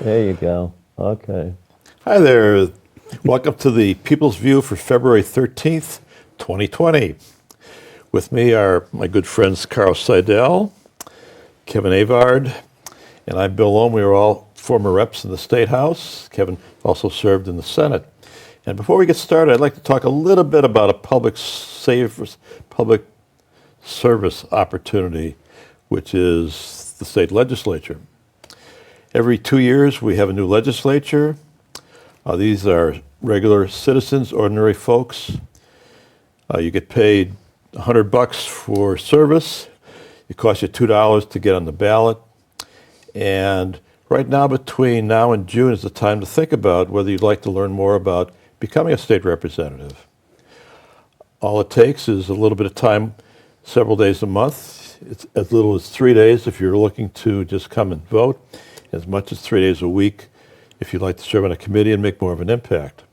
There you go. Okay. Hi there. Welcome to the People's View for February 13th, 2020. With me are my good friends Carl Seidel, Kevin Avard, and I'm Bill Ohm. We are all former reps in the State House. Kevin also served in the Senate. And before we get started, I'd like to talk a little bit about a public service opportunity, which is the state legislature. Every 2 years, we have a new legislature. These are regular citizens, ordinary folks. You get paid $100 for service. It costs you $2 to get on the ballot. And right now, between now and June, is the time to think about whether you'd like to learn more about becoming a state representative. All it takes is a little bit of time, several days a month. It's as little as 3 days if you're looking to just come and vote, as much as 3 days a week if you'd like to serve on a committee and make more of an impact.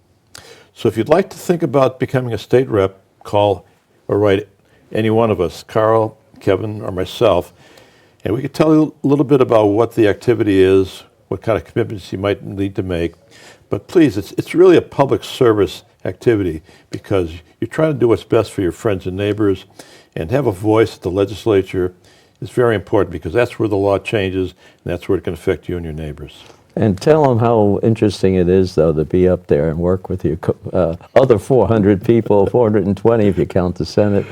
So if you'd like to think about becoming a state rep, call or write any one of us, Carl, Kevin, or myself, and we could tell you a little bit about what the activity is, what kind of commitments you might need to make. But please, it's really a public service activity because you're trying to do what's best for your friends and neighbors, and have a voice at the legislature is very important because that's where the law changes and that's where it can affect you and your neighbors. And tell them how interesting it is, though, to be up there and work with your other 400 people, 420 if you count the Senate,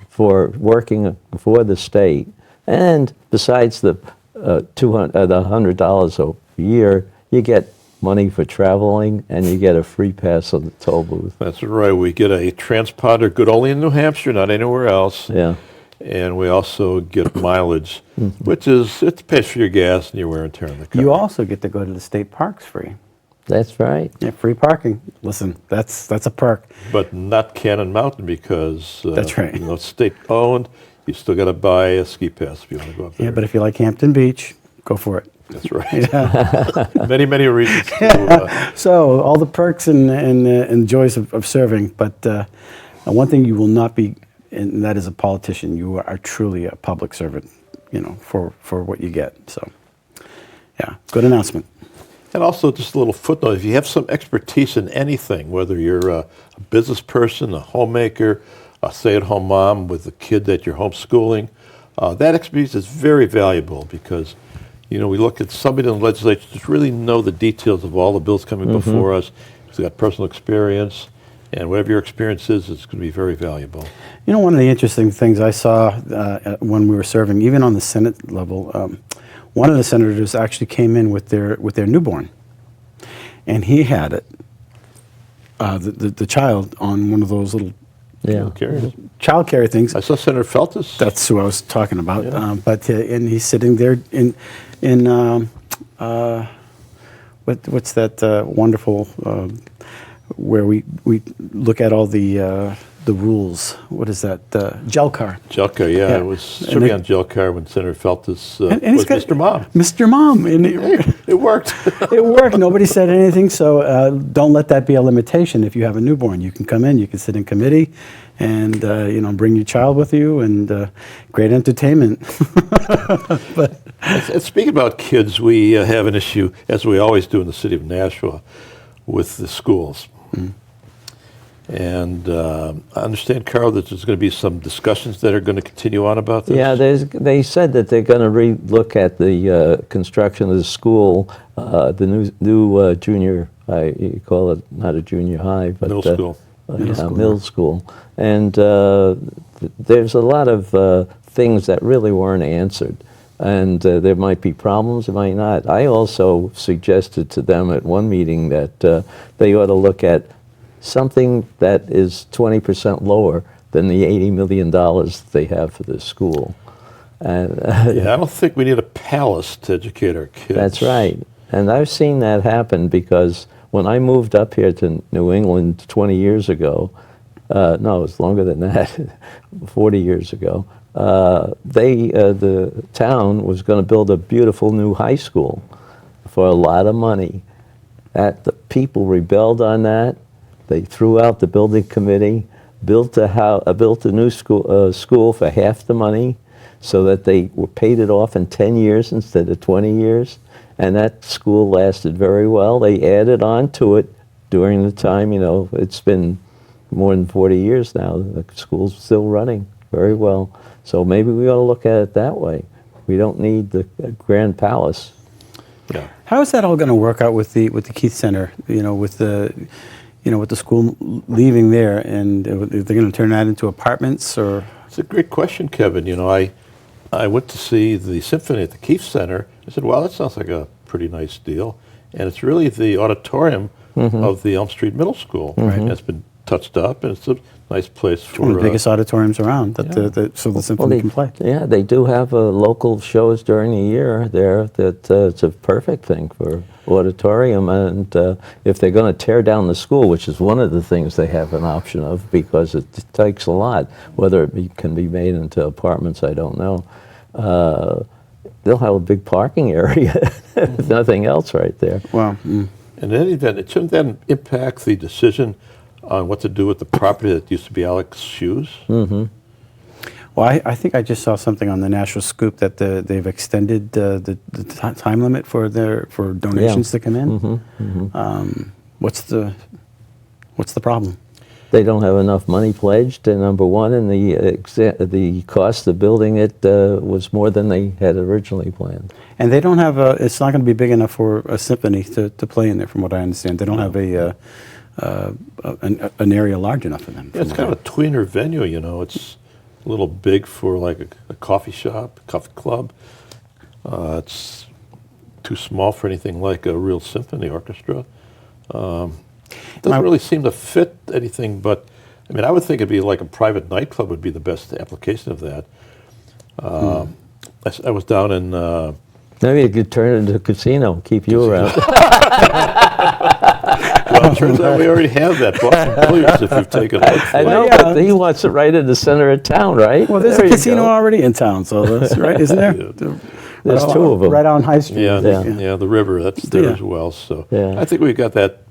for working for the state. And besides the $100 a year, you get money for traveling, and you get a free pass on the toll booth. That's right. We get a transponder, good only in New Hampshire, not anywhere else. Yeah. And we also get mileage, which is, it pays for your gas and your wear and tear on the car. You also get to go to the state parks free. That's right. Yeah, free parking. Listen, that's a perk. But not Cannon Mountain because That's right. It's state owned. You still got to buy a ski pass if you want to go up there. Yeah, but if you like Hampton Beach, go for it. That's right. Many, many reasons to, So all the perks and joys of serving, but one thing you will not be, and that is a politician. You are truly a public servant, for what you get. So, yeah, good announcement. And also, just a little footnote, if you have some expertise in anything, whether you're a business person, a homemaker, a stay-at-home mom with a kid that you're homeschooling, that expertise is very valuable because, we look at somebody in the legislature to really know the details of all the bills coming before us. Who's got personal experience, and whatever your experience is, it's going to be very valuable. One of the interesting things I saw when we were serving, even on the Senate level, one of the senators actually came in with their newborn, and he had it, the child on one of those little child carrier things. I saw Senator Feltus. That's who I was talking about. Yeah. And he's sitting there in what's that wonderful where we look at all the rules. What is that? Jelcar. Jelcar, yeah. I was serving on Jelcar when Senator Feltus and was Mr. Mom. Mr. Mom. And it worked. It worked. Nobody said anything, so don't let that be a limitation. If you have a newborn, you can come in, you can sit in committee, and bring your child with you, and great entertainment. But and speaking about kids, we have an issue, as we always do in the city of Nashua, with the schools. And I understand, Carl, that there's going to be some discussions that are going to continue on about this. Yeah, they said that they're going to re-look at the construction of the school, the new junior high, you call it not a junior high, but middle school. Middle school. And there's a lot of things that really weren't answered. And there might be problems, there might not. I also suggested to them at one meeting that they ought to look at something that is 20% lower than the $80 million they have for this school. And, yeah, I don't think we need a palace to educate our kids. That's right. And I've seen that happen because when I moved up here to New England 20 years ago, no, it's longer than that, 40 years ago, the town was going to build a beautiful new high school for a lot of money. The people rebelled on that. They threw out the building committee, built a new school for half the money, so that they were paid it off in 10 years instead of 20 years. And that school lasted very well. They added on to it during the time, it's been more than 40 years now. The school's still running very well. So maybe we ought to look at it that way. We don't need the Grand Palace. Yeah. How is that all going to work out with the Keith Center? With the school leaving there, and they're going to turn that into apartments, or? It's a great question, Kevin. I went to see the symphony at the Keith Center. I said, "Wow, that sounds like a pretty nice deal." And it's really the auditorium of the Elm Street Middle School. Right. And it's been touched up, and it's a nice place for One of the biggest auditoriums around, so the symphony can play. Yeah, they do have local shows during the year there. That it's a perfect thing for auditorium. And if they're going to tear down the school, which is one of the things they have an option of, because it takes a lot, whether it can be made into apartments, I don't know. They'll have a big parking area, if nothing else, right there. Wow. In any event, shouldn't that impact the decision on what to do with the property that used to be Alex Hughes? Well, I think I just saw something on the National Scoop that they've extended the time limit for donations to come in. What's the problem? They don't have enough money pledged, number one, and the cost of building it was more than they had originally planned. And they don't have it's not going to be big enough for a symphony to play in there, from what I understand. They don't have an area large enough for them. Yeah, it's kind of a tweener venue, It's a little big for like a coffee shop, coffee club. It's too small for anything like a real symphony orchestra. Doesn't really seem to fit anything, but I would think it'd be like a private nightclub would be the best application of that. I was down in... Maybe it could turn into a casino, keep you around. Well, it turns out we already have that. Boston Billiards, if you've taken a look. I know, but he wants it right in the center of town, right? Well, there's There a you casino go. already in town, so that's right, isn't there? There's two of them. Right on High Street. Yeah, the river, that's there Yeah. as well. So Yeah. I think we've got that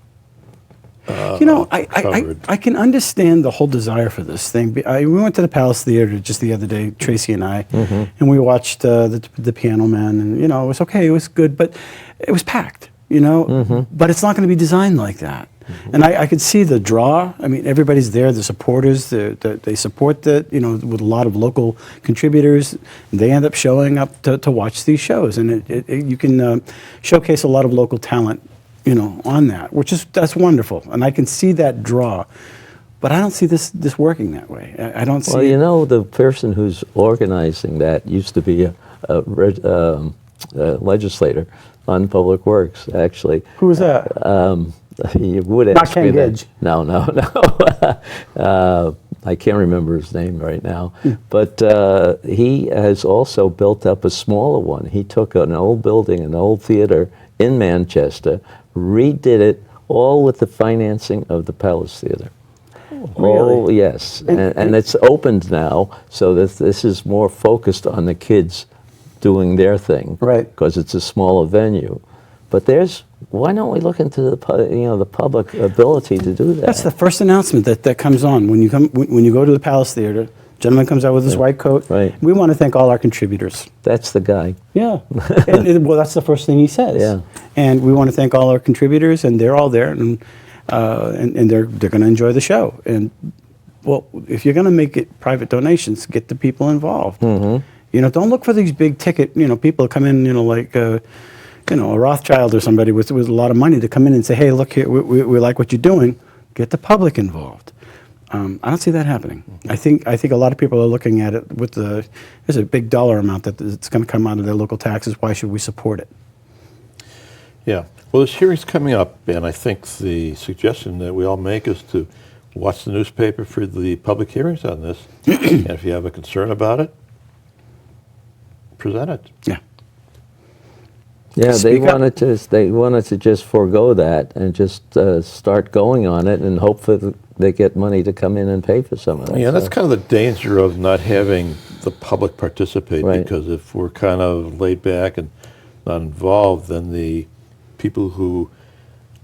covered. I can understand the whole desire for this thing. We went to the Palace Theater just the other day, Tracy and I, and we watched the Piano Man, and it was okay, it was good, but it was packed, But it's not going to be designed like that. And I could see the draw. Everybody's there, the supporters, they support that, with a lot of local contributors. They end up showing up to watch these shows, and you can showcase a lot of local talent, on that, that's wonderful. And I can see that draw, but I don't see this working that way. I don't see. Well, the person who's organizing that used to be a legislator on Public Works, actually. Who was that? He would Not ask me Ken that. Gage. No. I can't remember his name right now. But he has also built up a smaller one. He took an old building, an old theater in Manchester, redid it, all with the financing of the Palace Theater. Oh, Really? yes. And it's opened now, so that this is more focused on the kids doing their thing. Right. Because it's a smaller venue. But why don't we look into the public ability to do that? That's the first announcement that comes on when you go to the Palace Theater. Gentleman comes out with his white coat. Right. We want to thank all our contributors. That's the guy. Yeah. Well, that's the first thing he says. Yeah. And we want to thank all our contributors, and they're all there, and they're going to enjoy the show. And well, if you're going to make it private donations, get the people involved. Don't look for these big ticket. People come in. Like. A Rothschild or somebody with a lot of money to come in and say, hey, look here, we like what you're doing. Get the public involved. I don't see that happening. I think a lot of people are looking at it with there's a big dollar amount that's going to come out of their local taxes. Why should we support it? Yeah. Well, this hearing's coming up, and I think the suggestion that we all make is to watch the newspaper for the public hearings on this. And if you have a concern about it, present it. Yeah. Yeah, Speak up. they wanted to just forego that and just start going on it and hope that they get money to come in and pay for some of that. Yeah, that's stuff. kind of the danger of not having the public participate, Right. because if we're kind of laid back and not involved, then the people who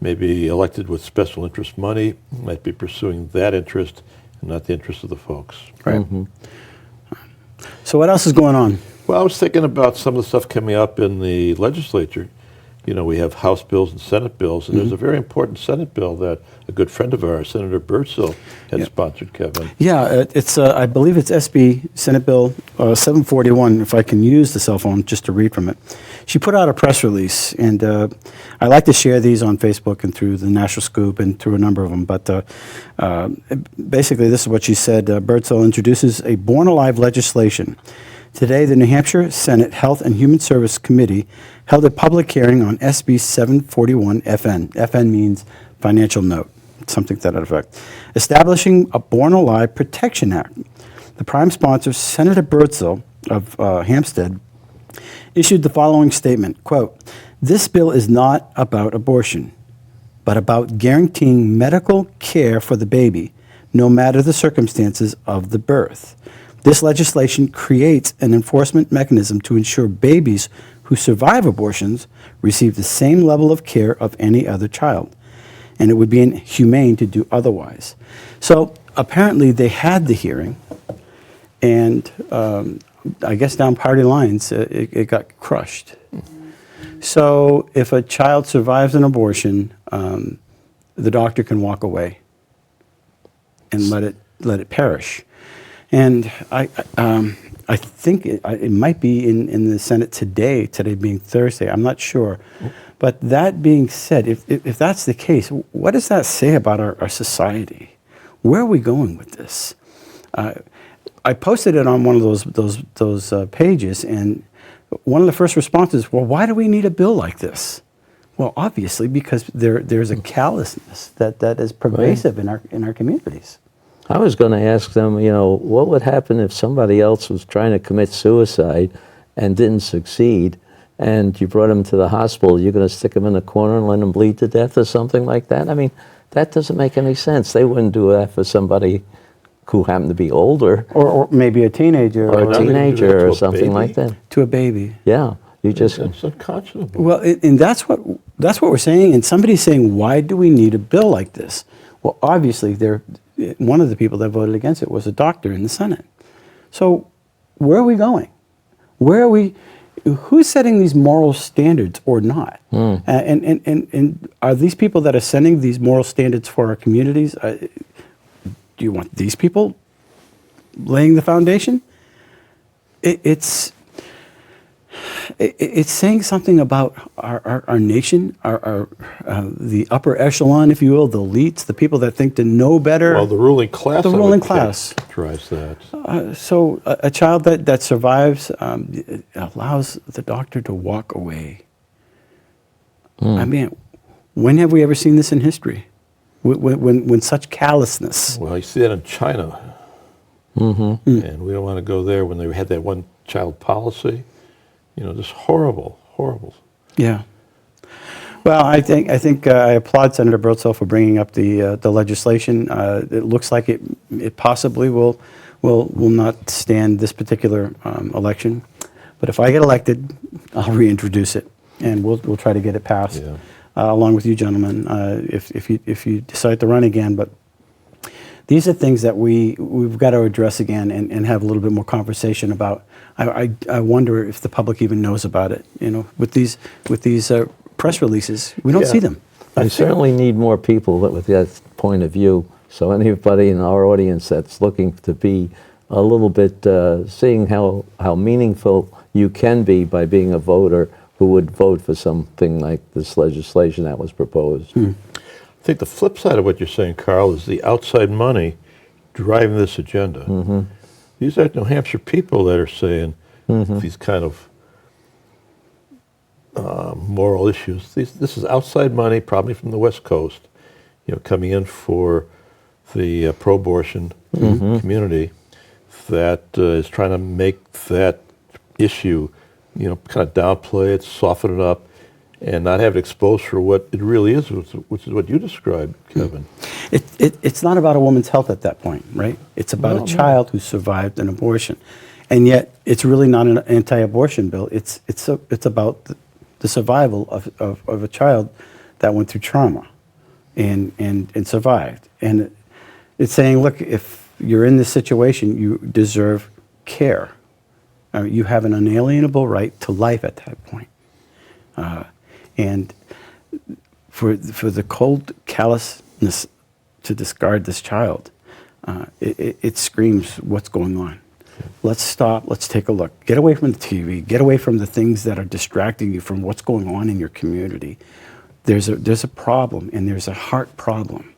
may be elected with special interest money might be pursuing that interest and not the interest of the folks. Right. So what else is going on? Well, I was thinking about some of the stuff coming up in the legislature. we have House bills and Senate bills, and there's a very important Senate bill that a good friend of ours, Senator Birdsell, had sponsored, Kevin. Yeah, it's I believe it's SB Senate Bill 741. If I can use the cell phone just to read from it, she put out a press release, and I like to share these on Facebook and through the National Scoop and through a number of them. But basically, this is what she said: Birdsell introduces a Born Alive legislation. Today, the New Hampshire Senate Health and Human Service Committee held a public hearing on SB 741 FN. FN means financial note, something to that effect. Establishing a Born Alive Protection Act. The prime sponsor, Senator Birdsell of Hampstead, issued the following statement, quote, "This bill is not about abortion, but about guaranteeing medical care for the baby, no matter the circumstances of the birth. This legislation creates an enforcement mechanism to ensure babies who survive abortions receive the same level of care of any other child, and it would be inhumane to do otherwise." So apparently they had the hearing, and I guess down party lines, it got crushed. So if a child survives an abortion, the doctor can walk away and let it perish. And I think it might be in the Senate today being Thursday. I'm not sure. But that being said, if that's the case, what does that say about our society? Where are we going with this? I posted it on one of those pages, and one of the first responses, well, why do we need a bill like this? Well, obviously, because there's a callousness that is pervasive in our communities. I was going to ask them, what would happen if somebody else was trying to commit suicide and didn't succeed, and you brought him to the hospital? You're going to stick him in a corner and let him bleed to death or something like that? I mean, that doesn't make any sense. They wouldn't do that for somebody who happened to be older. Or maybe a teenager. Or a teenager or something like that. To a baby. Yeah. You just... It's unconscionable. Well, and that's what we're saying. And somebody's saying, why do we need a bill like this? Well, obviously, one of the people that voted against it was a doctor in the Senate. So where are we going? Who's setting these moral standards or not? And are these people that are setting these moral standards for our communities, do you want these people laying the foundation? It's saying something about our nation, the upper echelon, if you will, the elites, the people that think to know better. Well, the ruling class. The ruling class drives that. So a child that survives allows the doctor to walk away. I mean, when have we ever seen this in history? When such callousness. Well, you see that in China. And we don't want to go there when they had that one-child policy. Just horrible. Yeah. Well, I think I applaud Senator Birdsell for bringing up the legislation. It looks like it possibly will not stand this particular election, but if I get elected, I'll reintroduce it, and we'll try to get it passed along with you gentlemen if you decide to run again. But these are things that we've got to address again and have a little bit more conversation about. I wonder if the public even knows about it. With these press releases, we don't see them. We certainly need more people with that point of view. So anybody in our audience that's looking to be a little bit seeing how meaningful you can be by being a voter who would vote for something like this legislation that was proposed. I think the flip side of what you're saying, Carl, is the outside money driving this agenda. These are New Hampshire people that are saying these kind of moral issues. This is outside money, probably from the West Coast, coming in for the pro-abortion community that is trying to make that issue, kind of downplay it, soften it up, and not have it exposed for what it really is, which is what you described, Kevin. It's not about a woman's health at that point, right? It's about a child who survived an abortion. And yet, it's really not an anti-abortion bill. It's about the survival of a child that went through trauma and survived. And it's saying, look, if you're in this situation, you deserve care. You have an unalienable right to life at that point. And for the cold callousness to discard this child, it screams what's going on. Let's stop. Let's take a look. Get away from the TV. Get away from the things that are distracting you from what's going on in your community. There's a problem, and there's a heart problem.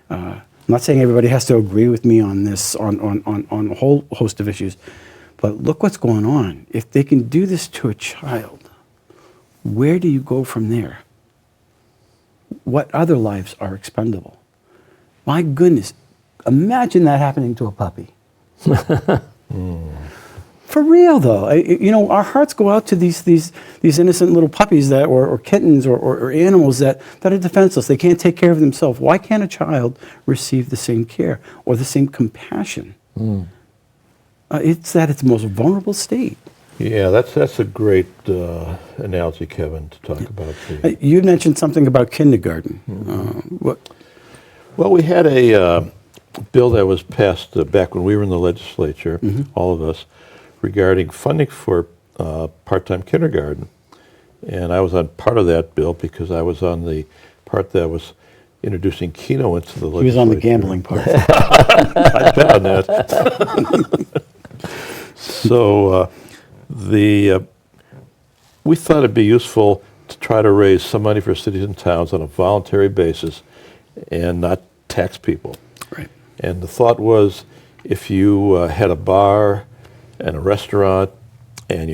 I'm not saying everybody has to agree with me on this, on a whole host of issues, but look what's going on. If they can do this to a child, where do you go from there? What other lives are expendable? My goodness, imagine that happening to a puppy. For real, though, our hearts go out to these innocent little puppies or kittens or animals that are defenseless. They can't take care of themselves. Why can't a child receive the same care or the same compassion? It's at its most vulnerable state. Yeah, that's a great analogy, Kevin, to talk about. You mentioned something about kindergarten. What? Well, we had a bill that was passed back when we were in the legislature, all of us, regarding funding for part-time kindergarten. And I was on part of that bill because I was on the part that was introducing Keno into the legislature. He was on the gambling part. I bet on that. So we thought it'd be useful to try to raise some money for cities and towns on a voluntary basis and not tax people. Right. And the thought was, if you had a bar and a restaurant, and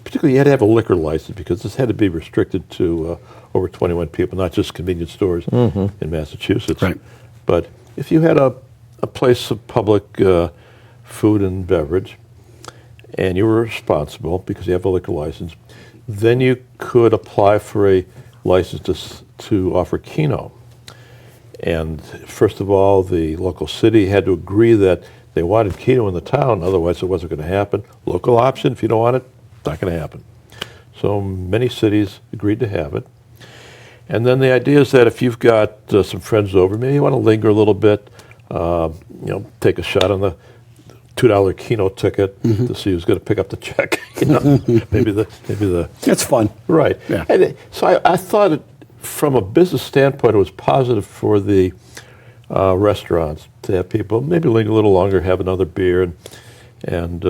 particularly you had to have a liquor license, because this had to be restricted to over 21 people, not just convenience stores in Massachusetts. Right. But if you had a place of public food and beverage, and you were responsible because you have a liquor license, then you could apply for a license to offer Keno. And first of all, the local city had to agree that they wanted Keno in the town, otherwise it wasn't going to happen. Local option, if you don't want it, it's not going to happen. So many cities agreed to have it. And then the idea is that if you've got some friends over, maybe you want to linger a little bit, take a shot on the $2 Keno ticket to see who's going to pick up the check. maybe the. It's fun. Right. Yeah. And so I thought from a business standpoint, it was positive for the restaurants to have people maybe linger a little longer, have another beer, and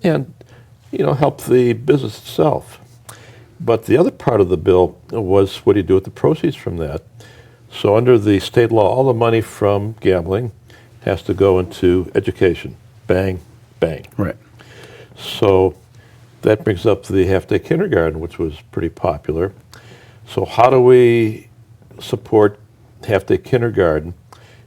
help the business itself. But the other part of the bill was, what do you do with the proceeds from that? So under the state law, all the money from gambling has to go into education. Bang, bang. Right. So that brings up the half-day kindergarten, which was pretty popular. So how do we support half-day kindergarten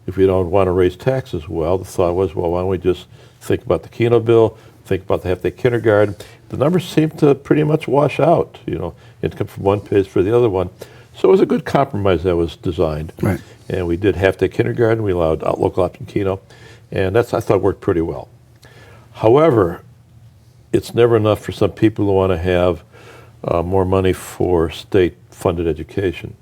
if we don't want to raise taxes? Well, the thought was, why don't we just think about the Keno bill, think about the half-day kindergarten. The numbers seem to pretty much wash out. Income from one pays for the other one. So it was a good compromise that was designed. Right. And we did half-day kindergarten. We allowed local option Keno. And I thought, worked pretty well. However, it's never enough for some people who want to have more money for state-funded education.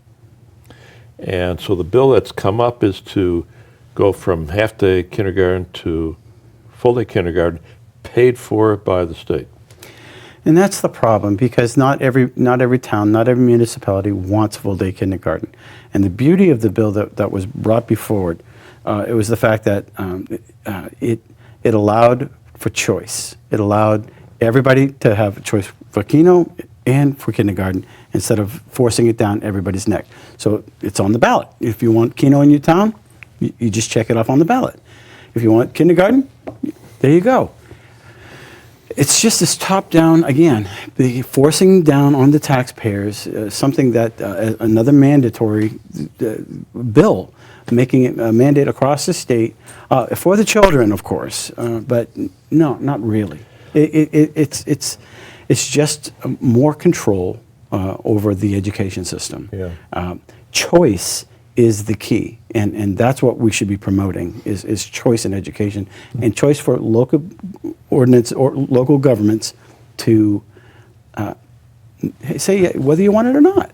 And so the bill that's come up is to go from half-day kindergarten to full-day kindergarten, paid for by the state. And that's the problem, because not every town, not every municipality wants full-day kindergarten. And the beauty of the bill that was brought before it was the fact that it allowed for choice. It allowed everybody to have a choice for Keno and for kindergarten, instead of forcing it down everybody's neck. So it's on the ballot. If you want Keno in your town, you just check it off on the ballot. If you want kindergarten, there you go. It's just this top-down, again, the forcing down on the taxpayers, something that another mandatory bill, making it a mandate across the state for the children, of course, but no, not really. It's just more control over the education system. Yeah. Choice is the key, and that's what we should be promoting, is choice in education, and choice for local ordinance or local governments to say whether you want it or not.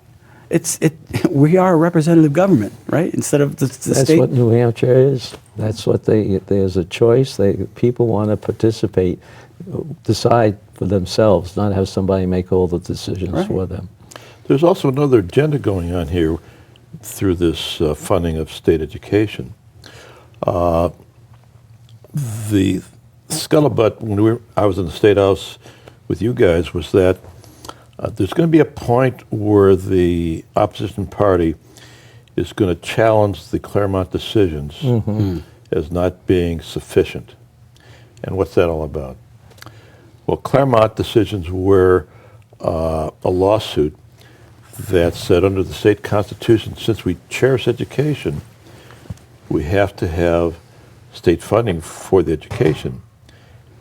We are a representative government, right? Instead of the That's state. what New Hampshire is. That's what there's a choice. People want to participate, decide for themselves, not have somebody make all the decisions Right. for them. There's also another agenda going on here through this funding of state education. The scuttlebutt when I was in the State House with you guys was that there's going to be a point where the opposition party is going to challenge the Claremont decisions as not being sufficient. And what's that all about? Well, Claremont decisions were a lawsuit that said under the state constitution, since we cherish education, we have to have state funding for the education.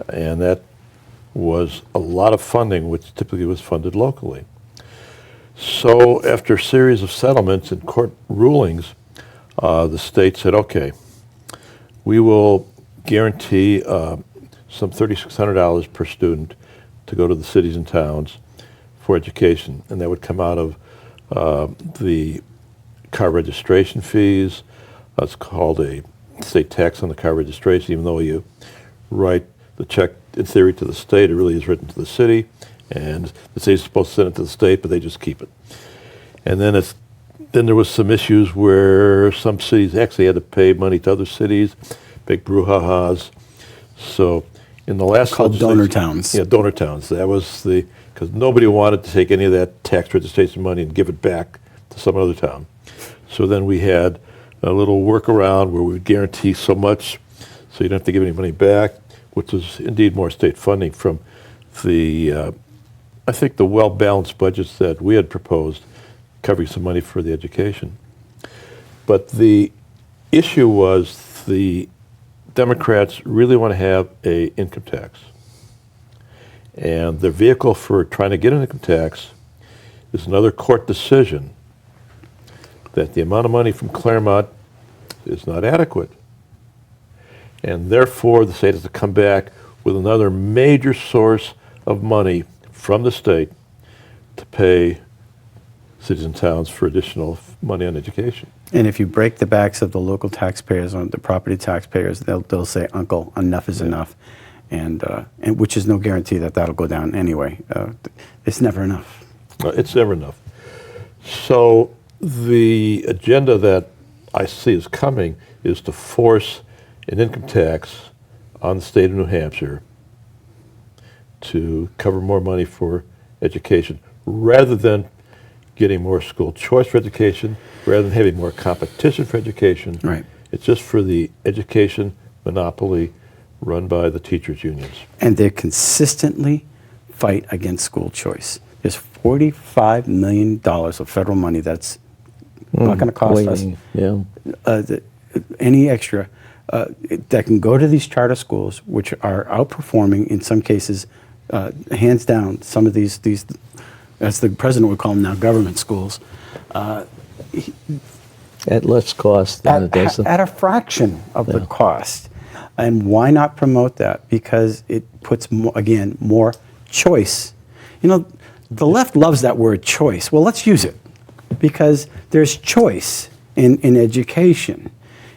And that was a lot of funding, which typically was funded locally. So after a series of settlements and court rulings, the state said, okay, we will guarantee some $3,600 per student to go to the cities and towns for education. And that would come out of the car registration fees. It's called a state tax on the car registration, even though you write the check in theory to the state, it really is written to the city, and the city's supposed to send it to the state, but they just keep it. And then there was some issues where some cities actually had to pay money to other cities, big brouhahas. So in the last Called donor towns. Yeah, donor towns. That was because nobody wanted to take any of that tax registration money and give it back to some other town. So then we had a little workaround where we would guarantee so much so you don't have to give any money back, which was indeed more state funding from the, I think, the well-balanced budgets that we had proposed, covering some money for the education. But the issue was the Democrats really want to have an income tax. And their vehicle for trying to get an income tax is another court decision that the amount of money from Claremont is not adequate. And therefore, the state has to come back with another major source of money from the state to pay cities and towns for additional money on education. And if you break the backs of the local taxpayers, on the property taxpayers, they'll say, "Uncle, enough is enough," and which is no guarantee that that'll go down anyway. It's never enough. It's never enough. So the agenda that I see is coming is to force an income tax on the state of New Hampshire to cover more money for education, rather than getting more school choice for education, rather than having more competition for education. Right. It's just for the education monopoly run by the teachers' unions. And they consistently fight against school choice. There's $45 million of federal money that's not going to cost us Yeah. any extra that can go to these charter schools, which are outperforming in some cases, hands down, some of these, as the president would call them now, government schools. At less cost than it does. At a fraction of the cost. And why not promote that? Because it puts, more choice. You know, the left loves that word choice. Well, let's use it, because there's choice in education.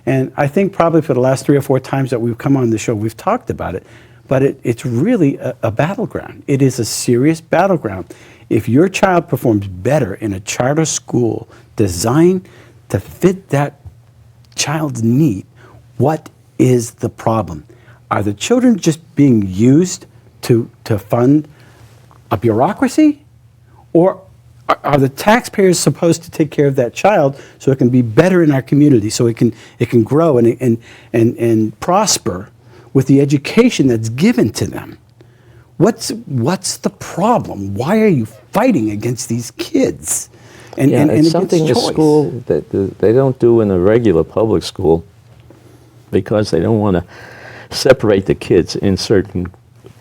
And I think probably for the last 3 or 4 times that we've come on the show, we've talked about it, but it's really a battleground. It is a serious battleground. If your child performs better in a charter school designed to fit that child's need, what is the problem? Are the children just being used to fund a bureaucracy? Or are the taxpayers supposed to take care of that child so it can be better in our community, so it can grow and prosper with the education that's given to them? What's the problem? Why are you fighting against these kids? And it's something the school that they don't do in a regular public school, because they don't want to separate the kids in certain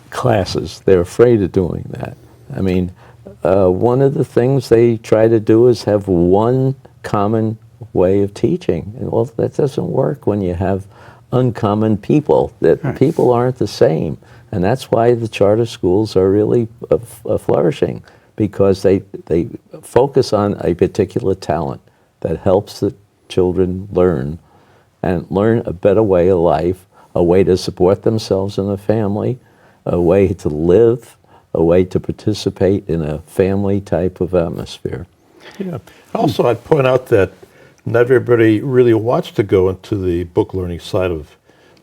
classes. They're afraid of doing that. I mean, one of the things they try to do is have one common way of teaching. And well, that doesn't work when you have uncommon people. That people aren't the same. And that's why the charter schools are really flourishing, because they focus on a particular talent that helps the children learn a better way of life, a way to support themselves and a family, a way to live, a way to participate in a family type of atmosphere. Yeah. Also, I'd point out that not everybody really wants to go into the book learning side of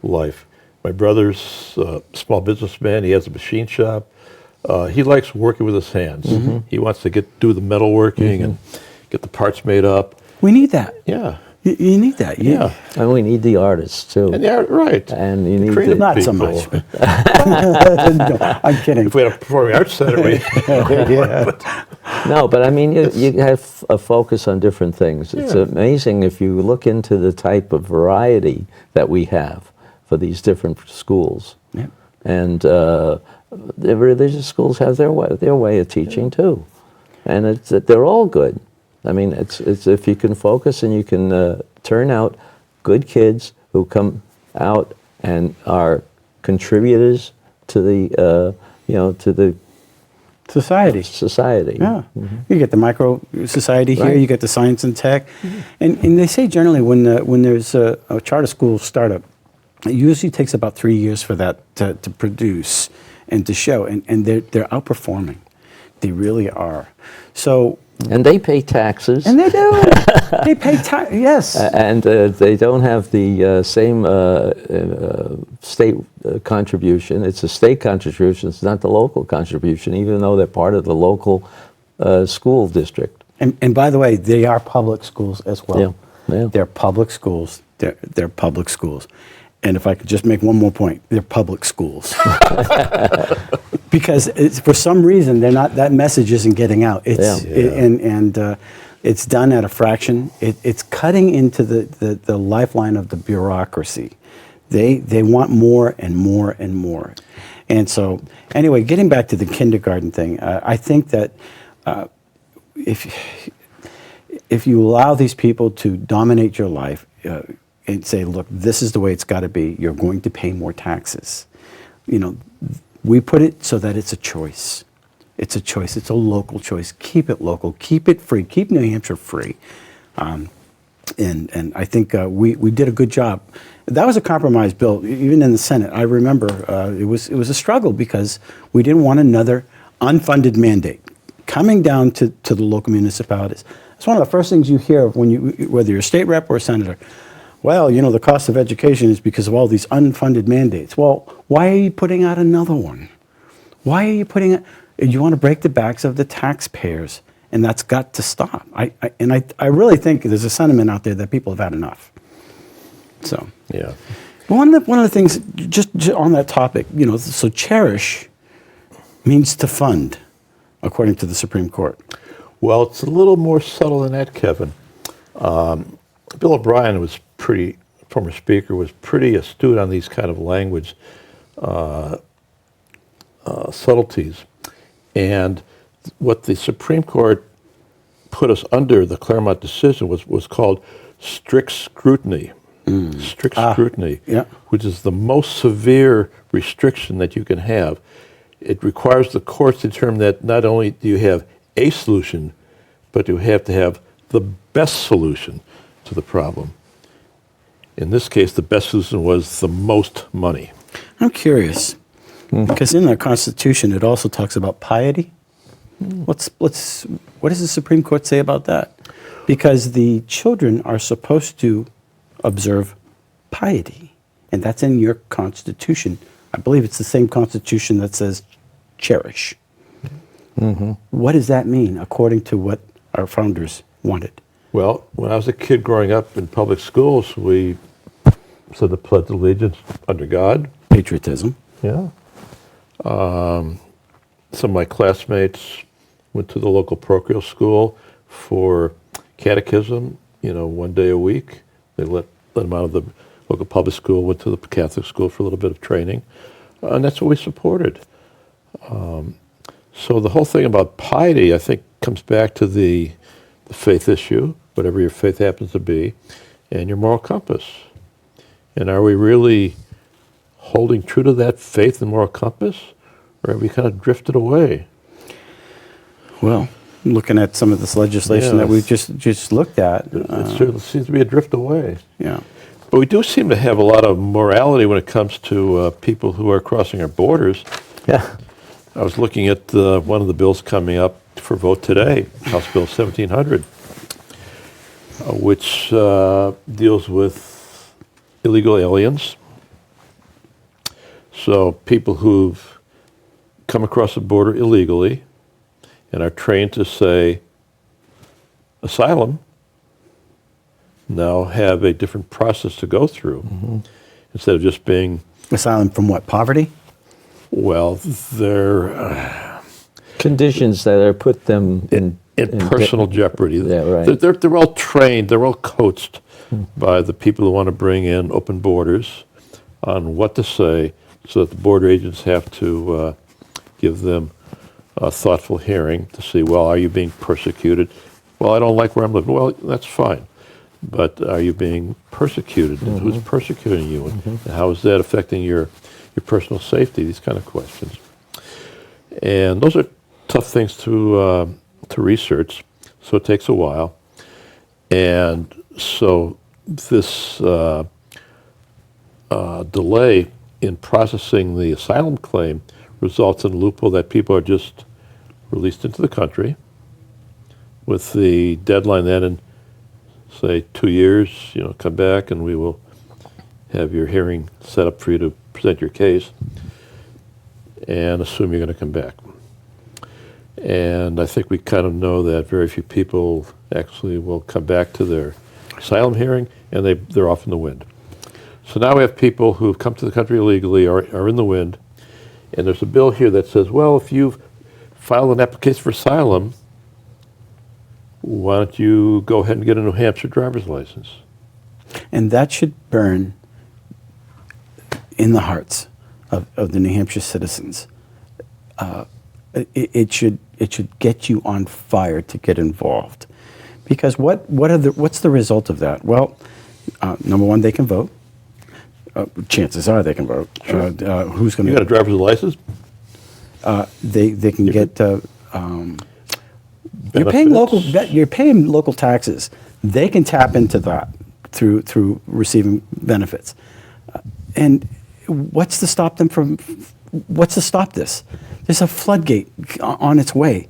life. My brother's a small businessman. He has a machine shop. He likes working with his hands. He wants to do the metalworking and get the parts made up. We need that. Yeah. You need that. Yeah. And we need the artists too. And yeah, right. And you need Creative Not so people. much. No, I'm kidding. If we had a performing arts center, we No, but I mean, you have a focus on different things. It's Yeah. amazing if you look into the type of variety that we have for these different schools. Yeah. And the religious schools have their way of teaching too, and they're all good. I mean, it's if you can focus and you can turn out good kids who come out and are contributors to the to the Society. society. Yeah. You get the micro society here, Right. you get the science and tech. And they say generally when there's a charter school startup, it usually takes about 3 years for that to produce and to show. And they're outperforming. They really are. So, And they pay taxes. and they do. They pay tax. Yes. And they don't have the same state contribution. It's a state contribution. It's not the local contribution, even though they're part of the local school district. And by the way, they are public schools as well. Yeah, yeah. They're public schools. They're public schools. And if I could just make one more point, they're public schools. Because for some reason that message isn't getting out. It's Yeah. it's done at a fraction. It's cutting into the lifeline of the bureaucracy. They want more and more and more. And so anyway, getting back to the kindergarten thing, I think that if you allow these people to dominate your life and say, look, this is the way it's got to be, you're going to pay more taxes. You know, we put it so that it's a choice. It's a choice. It's a local choice. Keep it local. Keep it free. Keep New Hampshire free. And I think we did a good job. That was a compromise bill, even in the Senate. I remember it was a struggle because we didn't want another unfunded mandate coming down to the local municipalities. It's one of the first things you hear whether you're a state rep or a senator. Well, you know, the cost of education is because of all these unfunded mandates. Well, why are you putting out another one? Why are you putting it? You want to break the backs of the taxpayers, and that's got to stop. I really think there's a sentiment out there that people have had enough. So, yeah. one of the things, just on that topic, you know, so cherish means to fund, according to the Supreme Court. Well, it's a little more subtle than that, Kevin. Bill O'Brien former speaker, was pretty astute on these kind of language subtleties. And what the Supreme Court put us under, the Claremont decision, was called strict scrutiny. Strict scrutiny, yeah. which is the most severe restriction that you can have. It requires the courts to determine that not only do you have a solution, but you have to have the best solution to the problem. In this case, the best solution was the most money. I'm curious, because in the Constitution it also talks about piety. What does the Supreme Court say about that? Because the children are supposed to observe piety, and that's in your Constitution. I believe it's the same Constitution that says cherish. What does that mean, according to what our founders wanted? Well, when I was a kid growing up in public schools, we said the Pledge of Allegiance under God. Patriotism. Yeah. Some of my classmates went to the local parochial school for catechism, one day a week. They let them out of the local public school, went to the Catholic school for a little bit of training. And that's what we supported. So the whole thing about piety, I think, comes back to the faith issue, whatever your faith happens to be, and your moral compass. And are we really holding true to that faith and moral compass, or have we kind of drifted away? Well, looking at some of this legislation that we've just looked at. It certainly seems to be a drift away. Yeah. But we do seem to have a lot of morality when it comes to people who are crossing our borders. Yeah. I was looking at one of the bills coming up for vote today, House Bill 1700, which deals with illegal aliens. So people who've come across the border illegally and are trained to say asylum now have a different process to go through instead of just being, Asylum from what? Poverty? well, they're Conditions that are put them in personal jeopardy. Yeah, right. They're all trained, they're all coached by the people who want to bring in open borders on what to say so that the border agents have to give them a thoughtful hearing to see, well, are you being persecuted? Well, I don't like where I'm living. Well, that's fine. But are you being persecuted? And who's persecuting you? And how is that affecting your personal safety? These kind of questions. And those are tough things to research, so it takes a while. And so this delay in processing the asylum claim results in a loophole that people are just released into the country with the deadline then in, say, 2 years, come back and we will have your hearing set up for you to present your case and assume you're going to come back. And I think we kind of know that very few people actually will come back to their asylum hearing, and they're off in the wind. So now we have people who've come to the country illegally, are in the wind, and there's a bill here that says, well, if you've filed an application for asylum, why don't you go ahead and get a New Hampshire driver's license? And that should burn in the hearts of the New Hampshire citizens. It should get you on fire to get involved, because what's the result of that? Well, number one, they can vote. Chances are they can vote. Sure. Who's going to? You got a driver's license? They can get. You're paying local taxes. They can tap into that through receiving benefits. And what's to stop them from? What's to stop this? There's a floodgate on its way.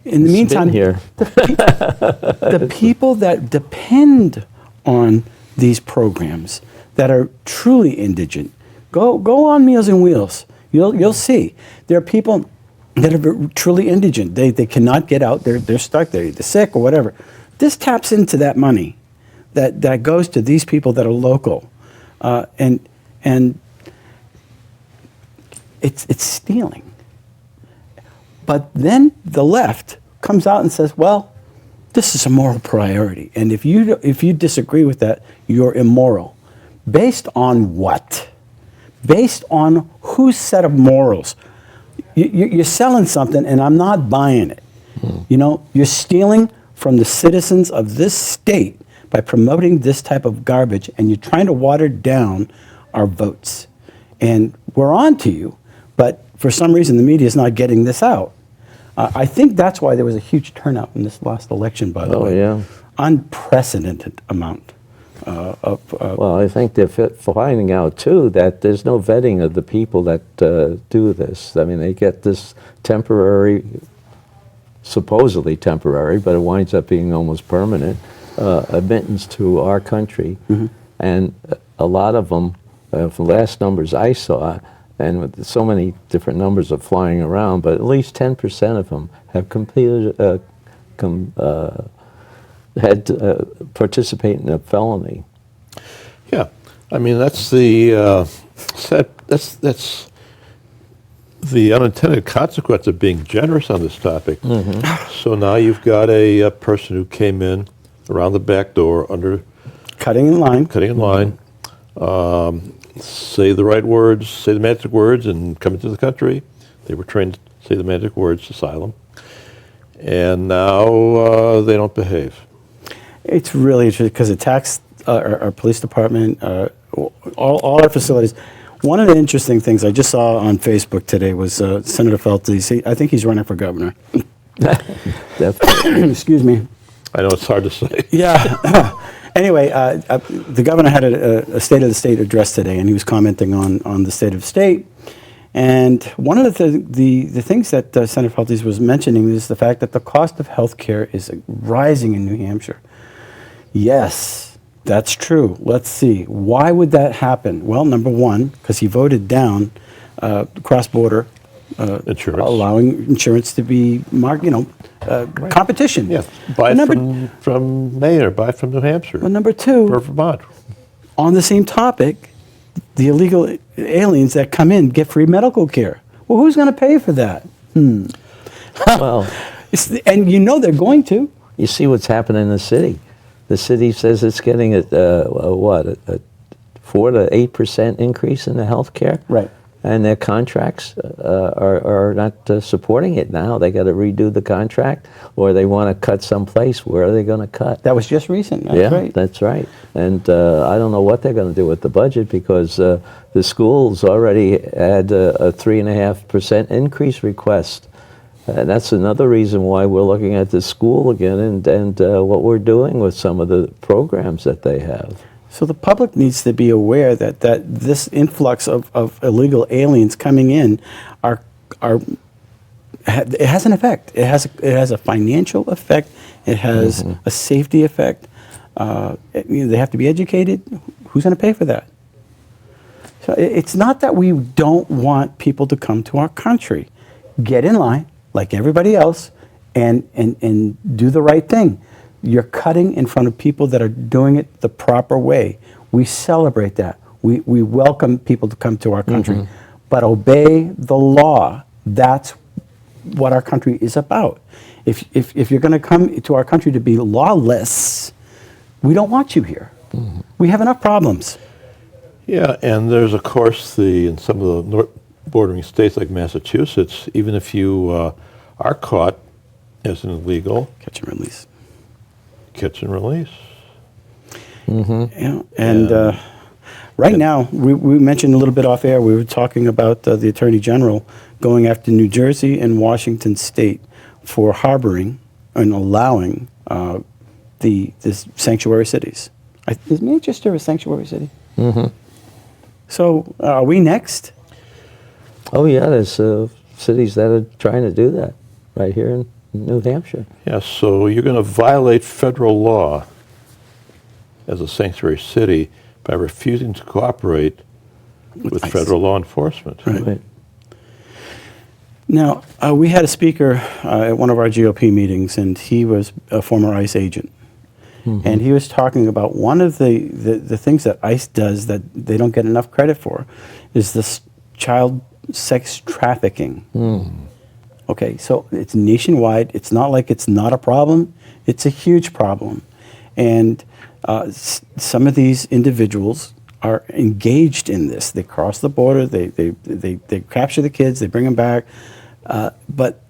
In the meantime, here. the people that depend on these programs that are truly indigent, go on Meals on Wheels. You'll see there are people that are truly indigent. They cannot get out. They're stuck. They're either sick or whatever. This taps into that money that goes to these people that are local, and it's stealing. But then the left comes out and says, well, this is a moral priority. And if you disagree with that, you're immoral. Based on what? Based on whose set of morals? You're selling something, and I'm not buying it. You're stealing from the citizens of this state by promoting this type of garbage, and you're trying to water down our votes. And we're on to you, but for some reason the media is not getting this out. I think that's why there was a huge turnout in this last election, by the way. Oh, yeah. Unprecedented amount. Well, I think they're finding out, too, that there's no vetting of the people that do this. I mean, they get this temporary, supposedly temporary, but it winds up being almost permanent, admittance to our country. And a lot of them, from the last numbers I saw, and with so many different numbers are flying around, but at least 10% of them have completed, participate in a felony. Yeah, I mean that's the that's the unintended consequence of being generous on this topic. So now you've got a person who came in around the back door under Cutting in line. Say the right words, say the magic words, and come into the country. They were trained to say the magic words, asylum, and now they don't behave. It's really interesting because it attacks our police department, all our facilities. One of the interesting things I just saw on Facebook today was Senator Felty. I think he's running for governor. Definitely. Excuse me. I know it's hard to say. Yeah. Anyway, the governor had a State of the State address today, and he was commenting on the state of the state. And one of the things that Senator Peltiz was mentioning is the fact that the cost of health care is rising in New Hampshire. Yes, that's true. Let's see. Why would that happen? Well, number one, because he voted down cross-border Insurance. allowing insurance to be competition. Yeah, buy And from Maine or buy from New Hampshire Well, number two, or Vermont. on the same topic, the illegal aliens that come in get free medical care. Well, who's going to pay for that? Well, And they're going to. you see what's happening in the city. The city says it's getting a 4 to 8% increase in the health care. Right. And their contracts are not supporting it now. They got to redo the contract, or they want to cut someplace. Where are they going to cut? That was just recent. That's Yeah, right. that's right. And I don't know what they're going to do with the budget, because the schools already had a 3.5% increase request. And that's another reason why we're looking at the school again and what we're doing with some of the programs that they have. So the public needs to be aware that this influx of illegal aliens coming in it has an effect. It has a financial effect. It has a safety effect. They have to be educated. Who's going to pay for that? So it's not that we don't want people to come to our country. Get in line like everybody else and do the right thing. You're cutting in front of people that are doing it the proper way. We celebrate that. We welcome people to come to our country. But obey the law. That's what our country is about. If you're going to come to our country to be lawless, we don't want you here. We have enough problems. Yeah, and there's, of course, in some of the bordering states like Massachusetts, even if you are caught as an illegal, Catch and release. catch and release. Yeah, and right now, we mentioned a little bit off air, we were talking about the Attorney General going after New Jersey and Washington State for harboring and allowing this sanctuary cities. Is Manchester a sanctuary city? So are we next? Oh yeah, there's cities that are trying to do that right here in New Hampshire. Yeah, so you're going to violate federal law as a sanctuary city by refusing to cooperate with ICE. federal law enforcement. Right. Now, we had a speaker at one of our GOP meetings, and he was a former ICE agent. And he was talking about one of the things that ICE does that they don't get enough credit for is this child sex trafficking. Okay, so it's nationwide. It's not like it's not a problem. It's a huge problem. And some of these individuals are engaged in this. They cross the border. They capture the kids. They bring them back. But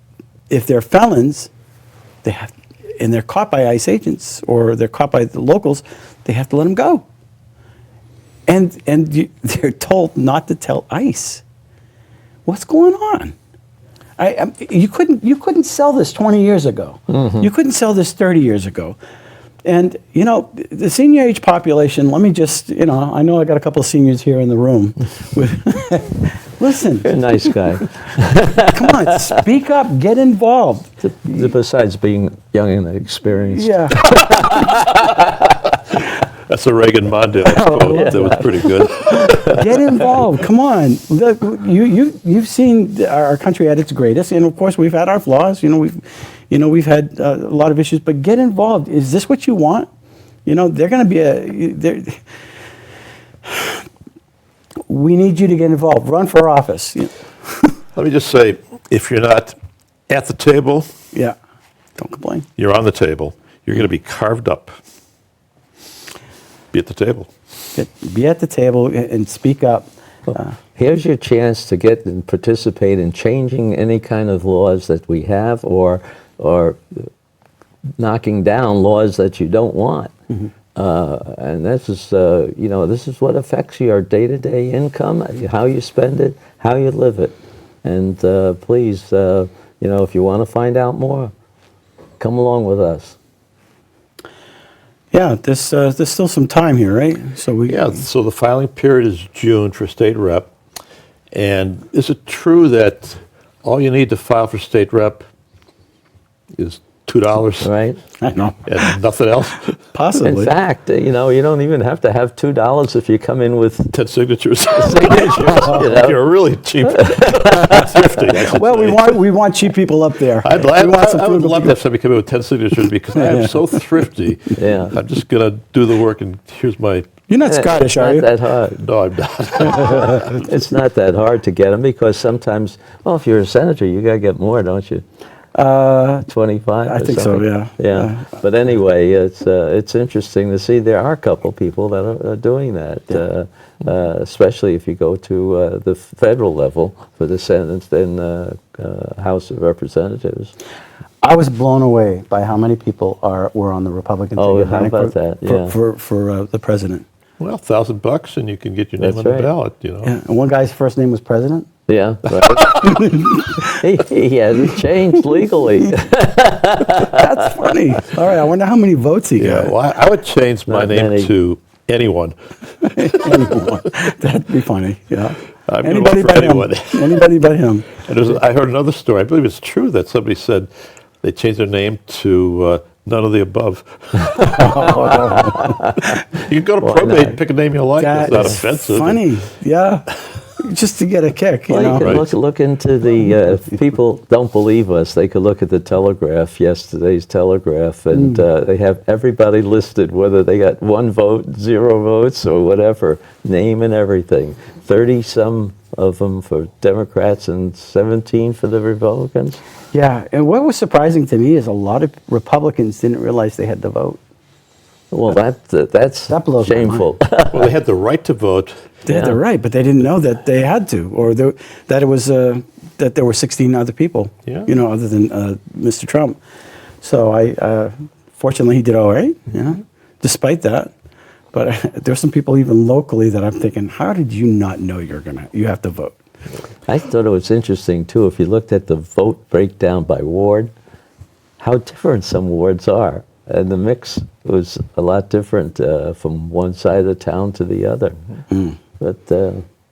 if they're felons, and they're caught by ICE agents or they're caught by the locals, they have to let them go. And they're told not to tell ICE. What's going on? You couldn't sell this 20 years ago. You couldn't sell this 30 years ago. And, the senior age population, let me just, I know I got a couple of seniors here in the room. Listen. You're a nice guy. Come on, speak up, get involved. Besides being young and experienced. Yeah. That's a Reagan Mondale quote. That was pretty good. Get involved. Come on. Look, you've seen our country at its greatest, and of course we've had our flaws. We've had a lot of issues, but get involved. Is this what you want? They're going to be we need you to get involved. Run for office. Let me just say, if you're not at the table, Yeah. Don't complain. you're on the table. You're going to be carved up. Be at the table. Be at the table and speak up. Here's your chance to get and participate in changing any kind of laws that we have, or knocking down laws that you don't want. And this is, this is what affects your day-to-day income, how you spend it, how you live it. And please, if you want to find out more, come along with us. Yeah, there's still some time here, right? So So the filing period is June for state rep, And is it true that all you need to file for state rep is $2 Right? I know. and nothing else? Possibly. In fact, you know, you don't even have to have $2 if you come in with 10 signatures. signatures. You know? You're really cheap. Thrifty, I should Well, say. we want cheap people up there. I'd, We want some I would frugal love to have somebody come in with 10 signatures because I am so thrifty. Yeah. I'm just going to do the work and here's my, You're not Scottish, are Not you? that hard. no, I'm not. It's not that hard to get them because sometimes, well, if you're a senator, you got to get more, don't you? 25. I or think so, something. yeah. Yeah. But anyway, it's interesting to see there are a couple people that are doing that, especially if you go to the federal level for the Senate and House of Representatives. I was blown away by how many people were on the Republican Oh, ticket how running about for, that? for- Yeah. for the president. Well, $1,000 and you can get your name That's on the right. ballot, you know. Yeah. And one guy's first name was President. Yeah, right. he hasn't changed legally. That's funny. All right, I wonder how many votes he Yeah, got. well, I would change my Not name many. to anyone. Anyone. That'd be funny. Yeah. I'm gonna vote for but anyone. him. Anybody but him. And I heard another story. I believe it's true that somebody said they changed their name to none of the above. You can go to Why probate, not? pick a name you like. That It's not is offensive. funny. Yeah. Just to get a kick, you Well, know. you Right. could look into the, if people don't believe us, they could look at the Telegraph, yesterday's Telegraph, and they have everybody listed, whether they got 1 vote, 0 votes, or whatever, name and everything. 30-some of them for Democrats and 17 for the Republicans. Yeah, and what was surprising to me is a lot of Republicans didn't realize they had to vote. Well, that's That blows my shameful. Well, they had the right to vote. They had Yeah. the right, but they didn't know that they had to, or that it was that there were 16 other people, Yeah. you know, other than Mr. Trump. So fortunately, he did all right, you know, despite that. But there's some people even locally that I'm thinking, how did you not know you have to vote? I thought it was interesting, too, if you looked at the vote breakdown by ward, how different some wards are. And the mix was a lot different from one side of the town to the other. But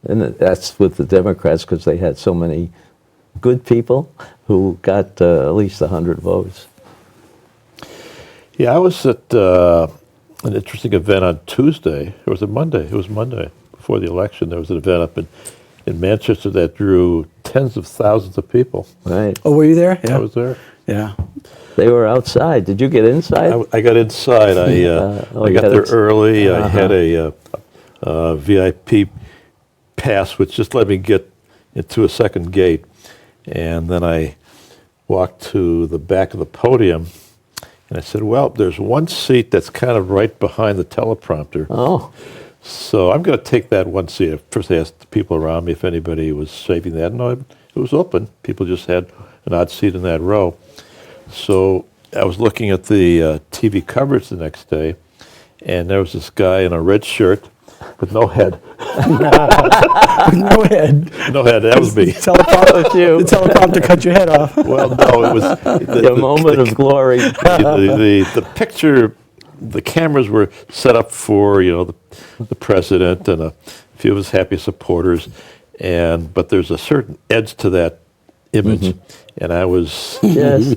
and that's with the Democrats because they had so many good people who got at least 100 votes. Yeah, I was at an interesting event on Tuesday. Or was it Monday? It was Monday before the election. There was an event up in Manchester that drew tens of thousands of people. Right. Oh, were you there? Yeah. I was there. Yeah. They were outside. Did you get inside? I got inside. I you got had there it- early. I had a VIP pass, which just let me get into a second gate. And then I walked to the back of the podium, and I said, well, there's one seat that's kind of right behind the teleprompter. Oh, So I'm going to take that one seat. First I asked the people around me if anybody was saving that. No, it was open. People just had an odd seat in that row. So I was looking at the TV coverage the next day, and there was this guy in a red shirt with no head. No head. No head, that was me. The teleprompter cut your head off. Well, no, it was the moment of glory. the picture. The cameras were set up for the president and a few of his happy supporters, but there's a certain edge to that image, and I was Yes.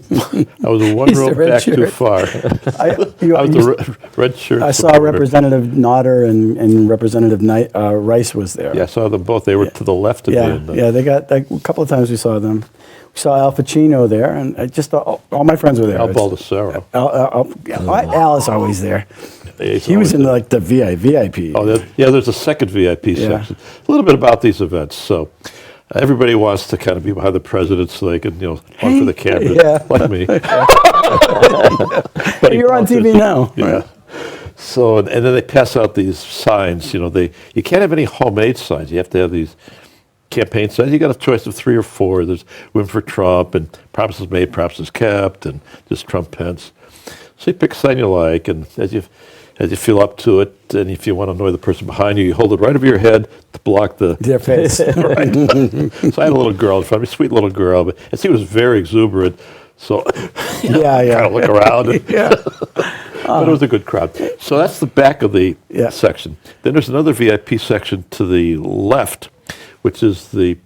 one He's the row red back too shirt. far. I I was the red shirt. saw supporter. Representative Nodder and Representative Rice was there. Yeah, I saw them both. They were to the left of me. Yeah, yeah. They got a couple of times we saw them. We saw Al Pacino there, and just all my friends were there. Al Baldessaro. Al is always there. He's He was always in like the VIP. Oh, there's a second VIP Yeah. section. A little bit about these events. So everybody wants to kind of be behind the president so they can, run for the camera, Yeah. like me. Hey, you're on TV now. Yeah. So, and then they pass out these signs. You can't have any homemade signs. You have to have these campaign signs. You got a choice of 3 or 4. There's Win for Trump and Promises Made, Promises Kept, and just Trump Pence. So you pick a sign you like, and as you feel up to it, and if you want to annoy the person behind you, you hold it right over your head to block Their face. Right. So I had a little girl in front of me, sweet little girl, and she was very exuberant. So Yeah, yeah. kind of look around. Yeah. But it was a good crowd. So that's the back of the Yeah. section. Then there's another VIP section to the left, which is the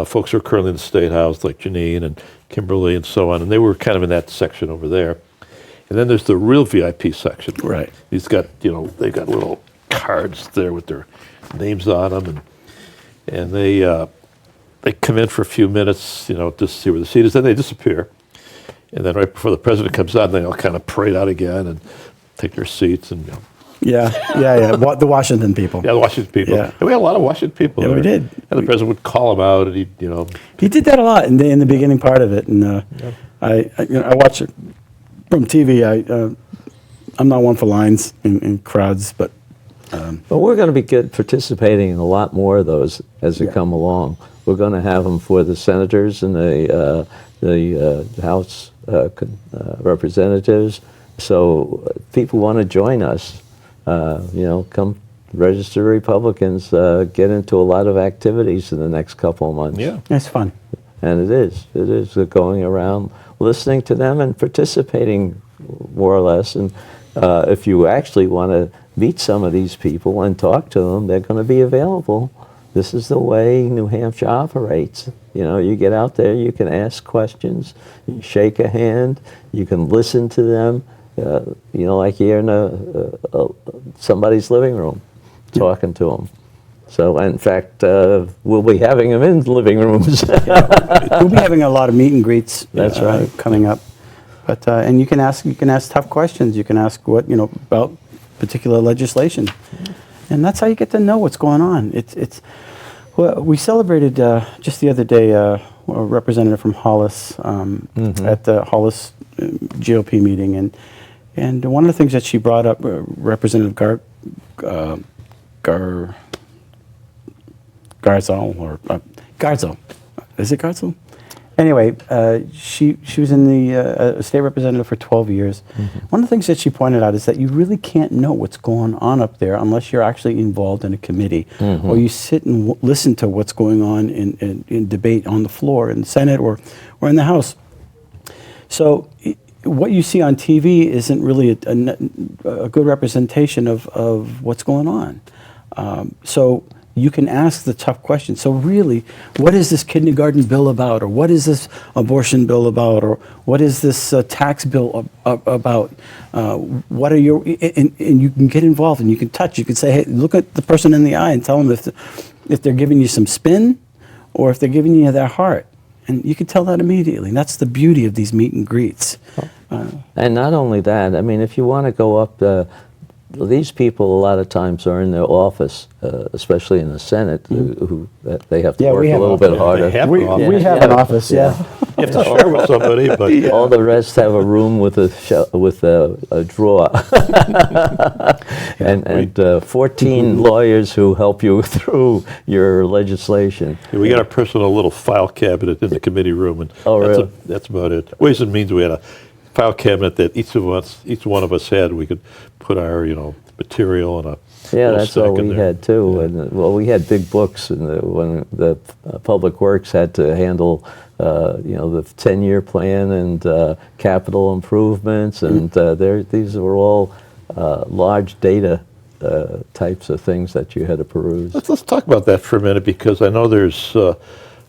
folks who are currently in the State House, like Janine and Kimberly and so on, and they were kind of in that section over there. And then there's the real VIP section. Right. They've got little cards there with their names on them, and they come in for a few minutes, just to see where the seat is, then they disappear. And then right before the president comes on, they all kind of parade out again and take their seats and. Yeah. The Washington people. Yeah, the Washington people. Yeah. And we had a lot of Washington people. Yeah, there. we did. And the president would call them out, and He did that a lot in the beginning part of it, and I watch it from TV. I'm not one for lines in crowds, but But we're going to be participating in a lot more of those as they Yeah. come along. We're going to have them for the senators and the House representatives. So people want to join us. Come register Republicans. Get into a lot of activities in the next couple of months. yeah. it's fun. And it is going around, listening to them and participating more or less. And if you actually want to meet some of these people and talk to them, they're going to be available. This is the way New Hampshire operates. You get out there, you can ask questions, you shake a hand, you can listen to them, like you're in somebody's living room talking to them. So, in fact, we'll be having them in living rooms. We'll be having a lot of meet and greets. That's right. Coming up, but and you can ask tough questions. You can ask about particular legislation, and that's how you get to know what's going on. Well, we celebrated just the other day a representative from Hollis at the Hollis GOP meeting, and one of the things that she brought up, Representative Garzel. Is it Garzel? Anyway, she was in the state representative for 12 years. One of the things that she pointed out is that you really can't know what's going on up there unless you're actually involved in a committee or you sit and listen to what's going on in debate on the floor in the Senate or in the House. So what you see on TV isn't really a good representation of what's going on. So you can ask the tough questions. So really, what is this kindergarten bill about? Or what is this abortion bill about? Or what is this tax bill about? What are your, and you can get involved and you can touch. You can say, hey, look at the person in the eye and tell them if they're giving you some spin or if they're giving you their heart. And you can tell that immediately. And that's the beauty of these meet and greets. And not only that, I mean, if you want to go up, these people a lot of times are in their office, especially in the Senate, who they have to Yeah, work we a have little office. bit harder. They have We, an office. we have an office, yeah. You have to share with somebody, but All the rest have a room with a drawer, and 14 lawyers who help you through your legislation. we got our personal little file cabinet in the committee room, and Oh, really? that's about it. Ways and Means, we had a file cabinet that each one of us had. We could put our material in a Yeah, little that's all stack in we there. had too. And we had big books, and when the Public Works had to handle, the 10-year plan and capital improvements, and these were all large data types of things that you had to peruse. Let's talk about that for a minute, because I know there's a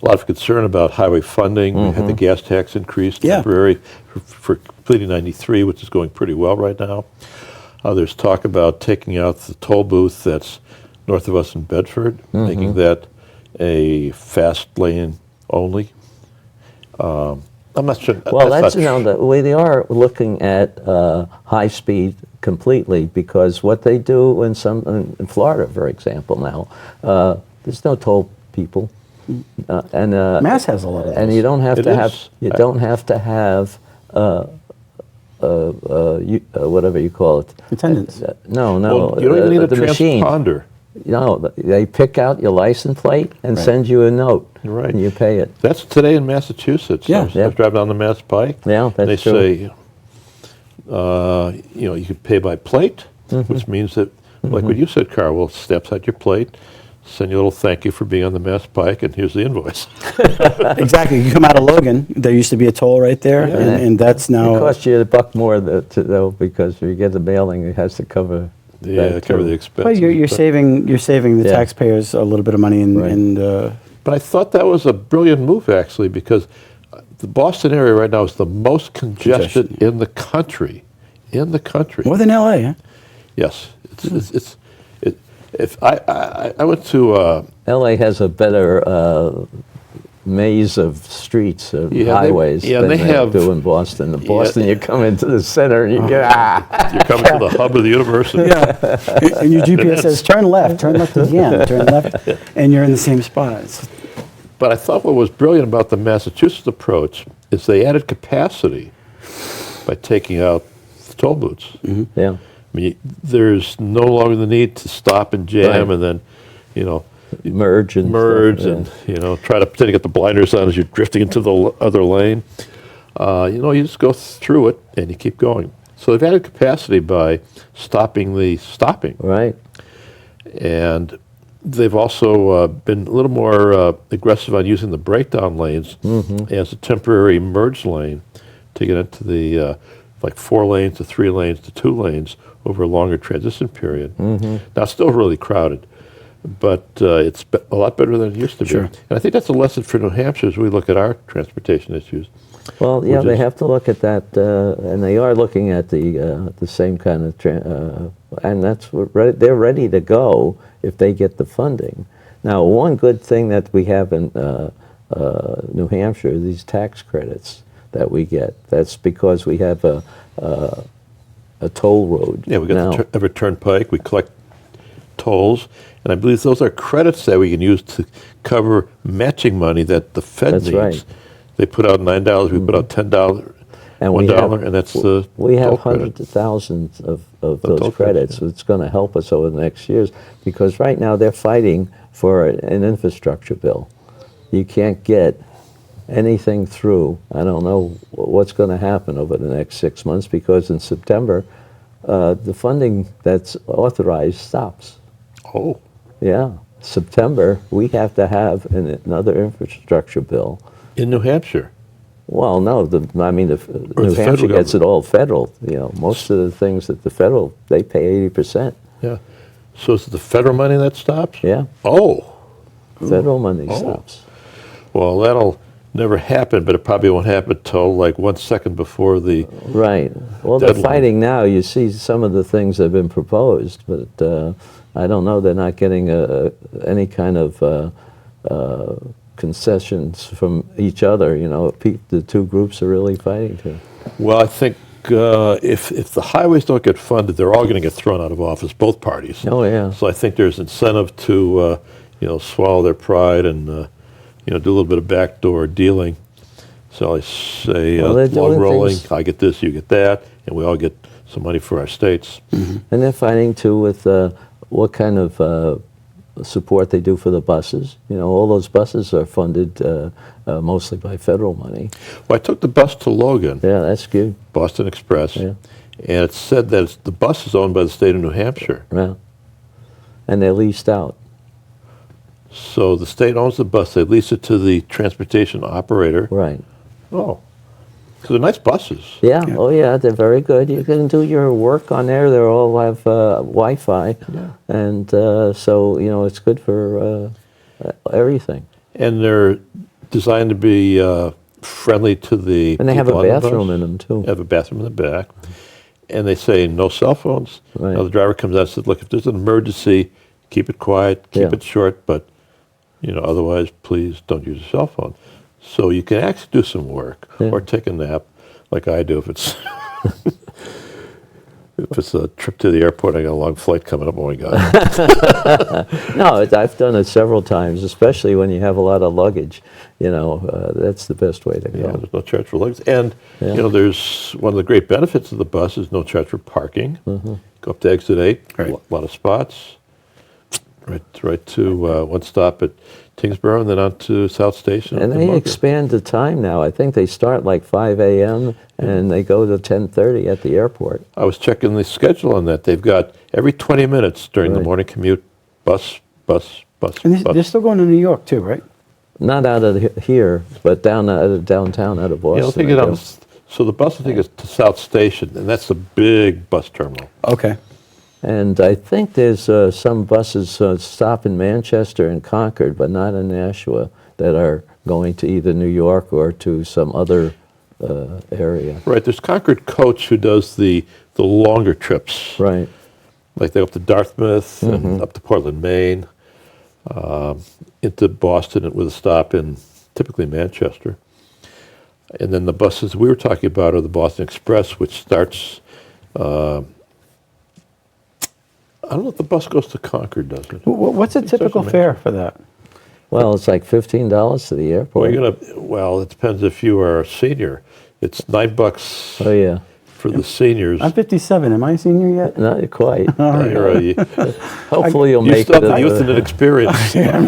lot of concern about highway funding. We had the gas tax increase Yeah. temporary for completing 93, which is going pretty well right now. There's talk about taking out the toll booth that's north of us in Bedford, making that a fast lane only. I'm not sure. Well, not they are looking at high speed completely, because what they do in Florida, for example, now there's no toll people, and Mass has a lot of and those. you don't have It to have is. whatever you call it. Attendance. No, Well, you don't even need a the machine. transponder. No, they pick out your license plate and Right. send you a note, Right. and you pay it. That's today in Massachusetts. Yeah. I was Yeah. driving down the Mass Pike. Yeah, and that's they true. say, you can pay by plate, which means that, like what you said, Carl, we'll steps out your plate, send you a little thank you for being on the Mass Pike, and here's the invoice. Exactly. You come out of Logan, there used to be a toll right there, and that's It now. costs you $1 more though, because if you get the mailing, it has to cover Yeah, that cover too. the expenses. Well, you're saving the Yeah. taxpayers a little bit of money, Right. But I thought that was a brilliant move, actually, because the Boston area right now is the most congested Congestion, in the country. In the country. more than L.A. Huh? Yes. If I went to, LA has a better maze of streets, of Yeah, they- highways yeah, than they they have- do in Boston. In Boston, you come into the center and you get, you're coming to the hub of the university. And your GPS says turn left again, turn left, and you're in the same spot. But I thought what was brilliant about the Massachusetts approach is they added capacity by taking out the toll booths. yeah. I mean, there's no longer the need to stop and jam Right. and then, you know, Merge and merge stuff, and, you know, try to pretend to get the blinders on as you're drifting into the other lane. You know, you just go through it and you keep going. So they've added capacity by stopping the stopping. Right. And they've also been a little more aggressive on using the breakdown lanes as a temporary merge lane to get into the like 4 lanes to 3 lanes to 2 lanes over a longer transition period. Now, it's still really crowded, but it's a lot better than it used to be. Sure. And I think that's a lesson for New Hampshire as we look at our transportation issues. Well, yeah, Which they is- have to look at that, and they are looking at the same kind of, and that's what they're ready to go if they get the funding. Now, one good thing that we have in New Hampshire, these tax credits that we get. That's because we have a toll road. Yeah, we got now. the Everett Turnpike, we collect tolls, and I believe those are credits that we can use to cover matching money that the Fed That's needs. right. They put out $9, we put out $10, And $1, we have- and that's the We toll have credit. hundreds of thousands of toll those credits, credits. It's going to help us over the next years because right now they're fighting for an infrastructure bill. You can't get anything through. I don't know what's going to happen over the next 6 months because in September, the funding that's authorized stops. Oh, Yeah, September, we have to have another infrastructure bill. in New Hampshire. Well, no, New the Hampshire federal gets it all federal. You know, most of the things that the federal, they pay 80%. Yeah. So is it the federal money that stops? Yeah, Oh, federal money Oh. stops. well, that'll never happen, but it probably won't happen until like 1 second before the. Right. Well, they're Deadline. fighting now. You see some of the things that have been proposed, but I don't know. They're not getting any kind of concessions from each other. You know, the two groups are really fighting to. Well, I think if the highways don't get funded, they're all going to get thrown out of office, both parties. Oh, yeah. So I think there's incentive to, you know, swallow their pride and, you know, do a little bit of backdoor dealing. So I say, Well, they're log doing rolling, things- I get this, you get that, and we all get some money for our states. And they're fighting too with what kind of support they do for the buses. You know, all those buses are funded mostly by federal money. Well, I took the bus to Logan, Yeah, that's good. Boston Express, Yeah. and it said that the bus is owned by the state of New Hampshire. Yeah. And they're leased out. So the state owns the bus, they lease it to the transportation operator. Right. Oh, because they're nice buses. Yeah. Yeah. Oh, yeah. They're very good. You can do your work on there. They all have Wi-Fi, and so you know it's good for everything. And they're designed to be friendly to the And they have a people on the bathroom bus. in them too. They have a bathroom in the back. And they say no cell phones. Right. Now the driver comes out and says, look, if there's an emergency, keep it quiet, keep Yeah. it short, but you know, otherwise please don't use a cell phone. So you can actually do some work Yeah. or take a nap like I do if it's if it's a trip to the airport, I got a long flight coming up, oh my God. No, I've done it several times, especially when you have a lot of luggage. You know, that's the best way to Yeah, go. there's no charge for luggage. And, Yeah. you know, there's one of the great benefits of the bus is no charge for parking. Go up to exit 8, Right. a lot of spots. Right to one stop at Tingsboro and then on to South Station. And in they Munger. expand the time now. I think they start like 5 a.m. and they go to 10:30 at the airport. I was checking the schedule on that. They've got every 20 minutes during the Right. morning commute, bus. And they're still going to New York too, right? Not out of here, but down out of downtown, out of You know, Boston. take it I on, guess. so the bus will take us to South Station, and that's the big bus terminal. Okay. And I think there's some buses stop in Manchester and Concord, but not in Nashua, that are going to either New York or to some other area. Right, there's Concord Coach who does the longer trips. Right. Like they go up to Dartmouth and up to Portland, Maine, into Boston with a stop in typically Manchester. And then the buses we were talking about are the Boston Express, which starts, I don't know if the bus goes to Concord, does it? What's a typical fare for that? Well, it's like $15 to the airport. Well, it depends if you are a senior. It's $9 Oh, yeah. for the seniors. I'm 57. Am I a senior yet? Not quite. You Hopefully you'll make still it. have the youth and inexperience. Yeah.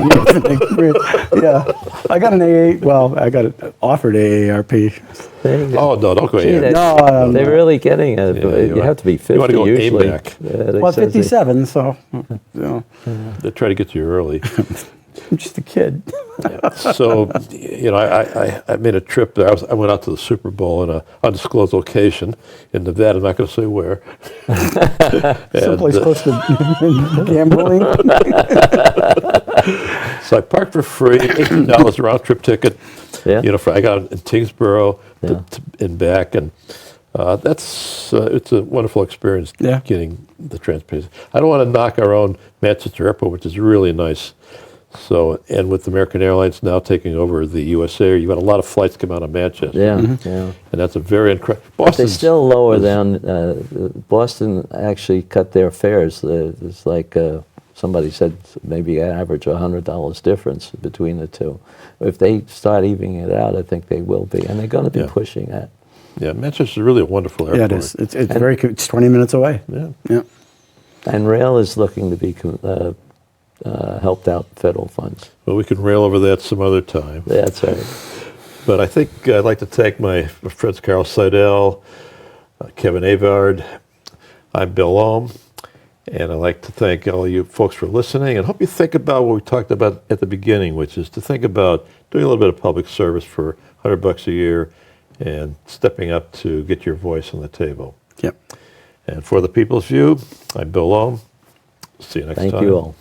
I got an AA. Well, I got offered AARP. There you go. Oh, no, don't go Gee, here. that's- they're really getting it. Yeah, you have to be 50 you wanna go usually. AMAC. Yeah, they Well, says they- 57, so They try to get you early. I'm just a kid. So, I made a trip there. I went out to the Super Bowl in an undisclosed location in Nevada. I'm not going to say where. Someplace close to gambling. So I parked for free, $18 round trip ticket. Yeah. I got it in Tingsboro Yeah. and back, and it's a wonderful experience. Yeah. Getting the transportation. I don't want to knock our own Manchester Airport, which is really nice. So, and with American Airlines now taking over the USA, you've got a lot of flights come out of Manchester. Yeah, yeah. And that's a very incredible. But they still lower down. Boston actually cut their fares. It's like somebody said, maybe an average of $100 difference between the two. If they start evening it out, I think they will be, and they're going to be Yeah. pushing that. Yeah, Manchester's really a wonderful airport. Yeah, it is. It's very. It's 20 minutes away. Yeah. Yeah. And rail is looking to be helped out federal funds. Well, we can rail over that some other time. That's right. But I think I'd like to thank my friends Carl Seidel, Kevin Avard. I'm Bill Ohm, and I'd like to thank all you folks for listening, and hope you think about what we talked about at the beginning, which is to think about doing a little bit of public service for $100 a year and stepping up to get your voice on the table. Yep. And for the People's View, I'm Bill Ohm. See you next time. Thank you all.